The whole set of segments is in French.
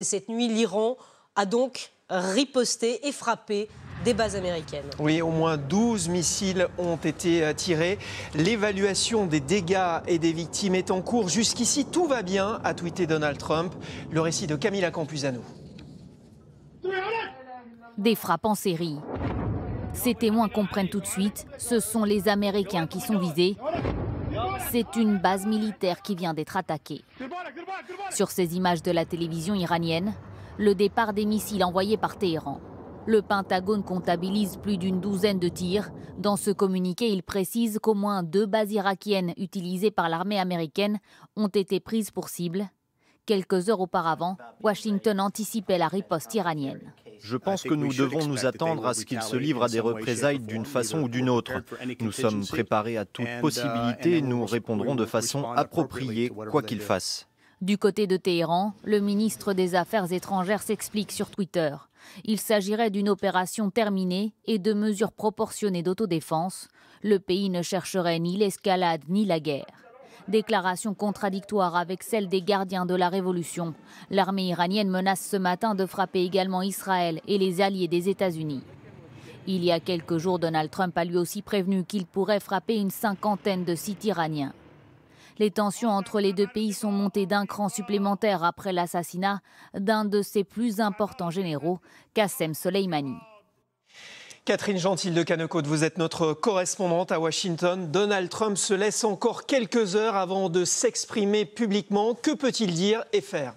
Cette nuit, l'Iran a donc riposté et frappé des bases américaines. Oui, au moins 12 missiles ont été tirés. L'évaluation des dégâts et des victimes est en cours. Jusqu'ici, tout va bien, a tweeté Donald Trump. Le récit de Camila Campuzano. Des frappes en série. Ces témoins comprennent tout de suite, ce sont les Américains qui sont visés. C'est une base militaire qui vient d'être attaquée. Sur ces images de la télévision iranienne, le départ des missiles envoyés par Téhéran. Le Pentagone comptabilise plus d'une douzaine de tirs. Dans ce communiqué, il précise qu'au moins 2 bases irakiennes utilisées par l'armée américaine ont été prises pour cible. Quelques heures auparavant, Washington anticipait la riposte iranienne. Je pense que nous devons nous attendre à ce qu'ils se livrent à des représailles d'une façon ou d'une autre. Nous sommes préparés à toute possibilité et nous répondrons de façon appropriée, quoi qu'ils fassent. Du côté de Téhéran, le ministre des Affaires étrangères s'explique sur Twitter. Il s'agirait d'une opération terminée et de mesures proportionnées d'autodéfense. Le pays ne chercherait ni l'escalade ni la guerre. Déclaration contradictoire avec celle des gardiens de la révolution. L'armée iranienne menace ce matin de frapper également Israël et les alliés des États-Unis. Il y a quelques jours, Donald Trump a lui aussi prévenu qu'il pourrait frapper une 50aine de sites iraniens. Les tensions entre les deux pays sont montées d'un cran supplémentaire après l'assassinat d'un de ses plus importants généraux, Qassem Soleimani. Catherine Gentil de Canecôte, vous êtes notre correspondante à Washington. Donald Trump se laisse encore quelques heures avant de s'exprimer publiquement. Que peut-il dire et faire ?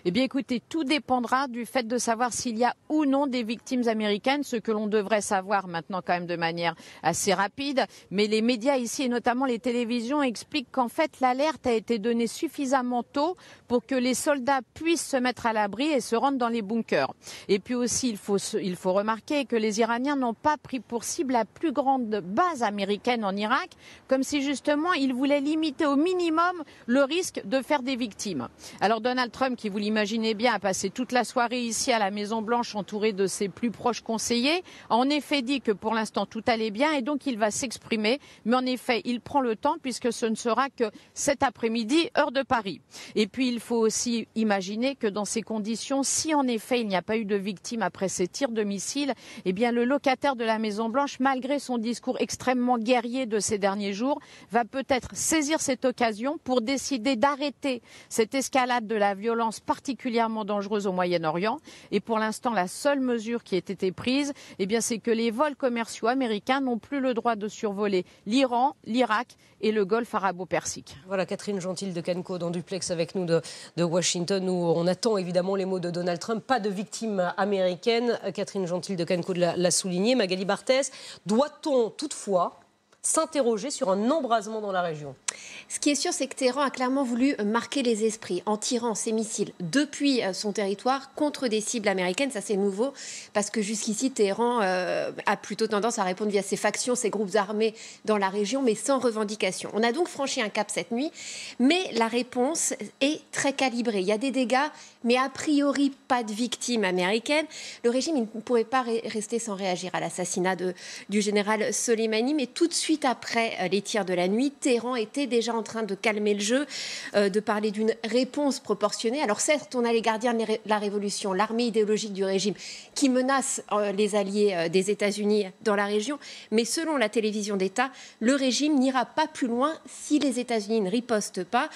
Eh bien écoutez, tout dépendra du fait de savoir s'il y a ou non des victimes américaines, ce que l'on devrait savoir maintenant quand même de manière assez rapide. Mais les médias ici, et notamment les télévisions, expliquent qu'en fait l'alerte a été donnée suffisamment tôt pour que les soldats puissent se mettre à l'abri et se rendre dans les bunkers. Et puis aussi, il faut remarquer que les Iraniens n'ont pas pris pour cible la plus grande base américaine en Irak, comme si justement ils voulaient limiter au minimum le risque de faire des victimes. Alors Donald Trump, qui vous l'imaginez bien, a passé toute la soirée ici à la Maison-Blanche entouré de ses plus proches conseillers, a en effet dit que pour l'instant tout allait bien et donc il va s'exprimer. Mais en effet, il prend le temps puisque ce ne sera que cet après-midi, heure de Paris. Et puis il faut aussi imaginer que dans ces conditions, si en effet il n'y a pas eu de victimes après ces tirs de missiles, eh bien le locataire de la Maison-Blanche, malgré son discours extrêmement guerrier de ces derniers jours, va peut-être saisir cette occasion pour décider d'arrêter cette escalade de la violence particulièrement dangereuse au Moyen-Orient. Et pour l'instant, la seule mesure qui ait été prise, eh bien, c'est que les vols commerciaux américains n'ont plus le droit de survoler l'Iran, l'Irak et le Golfe arabo-persique. Voilà, Catherine Gentil de Canecôte en duplex avec nous de Washington, où on attend évidemment les mots de Donald Trump. Pas de victimes américaines. Catherine Gentil de Canecôte l'a souligné. Magali Barthès, doit-on toutefois s'interroger sur un embrasement dans la région? Ce qui est sûr, c'est que Téhéran a clairement voulu marquer les esprits en tirant ses missiles depuis son territoire contre des cibles américaines. Ça, c'est nouveau parce que jusqu'ici, Téhéran a plutôt tendance à répondre via ses factions, ses groupes armés dans la région, mais sans revendication. On a donc franchi un cap cette nuit, mais la réponse est très calibrée. Il y a des dégâts, mais a priori pas de victimes américaines. Le régime ne pouvait pas rester sans réagir à l'assassinat du général Soleimani, mais tout de suite après les tirs de la nuit, Téhéran était déjà en train de calmer le jeu, de parler d'une réponse proportionnée. Alors certes, on a les gardiens de la révolution, l'armée idéologique du régime, qui menace les alliés des États-Unis dans la région, mais selon la télévision d'État, le régime n'ira pas plus loin si les États-Unis ne ripostent pas.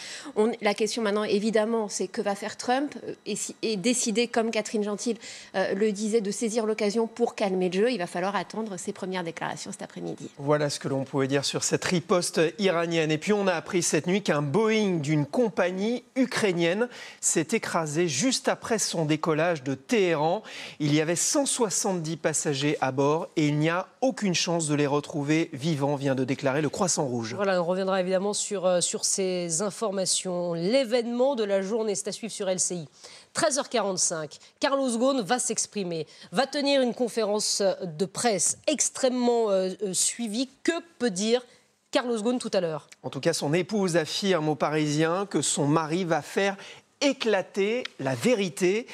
La question maintenant, évidemment, c'est que va faire Trump et décider, comme Catherine Gentil le disait, de saisir l'occasion pour calmer le jeu. Il va falloir attendre ses premières déclarations cet après-midi. Voilà ce que l'on pouvait dire sur cette riposte iranienne. Et puis on a appris cette nuit qu'un Boeing d'une compagnie ukrainienne s'est écrasé juste après son décollage de Téhéran. Il y avait 170 passagers à bord et il n'y a aucune chance de les retrouver vivants, vient de déclarer le Croissant Rouge. Voilà, on reviendra évidemment sur ces informations. L'événement de la journée, c'est à suivre sur LCI. 13h45, Carlos Ghosn va s'exprimer, va tenir une conférence de presse extrêmement suivie. Que peut dire Carlos Ghosn tout à l'heure? En tout cas, son épouse affirme aux Parisiens que son mari va faire éclater la vérité.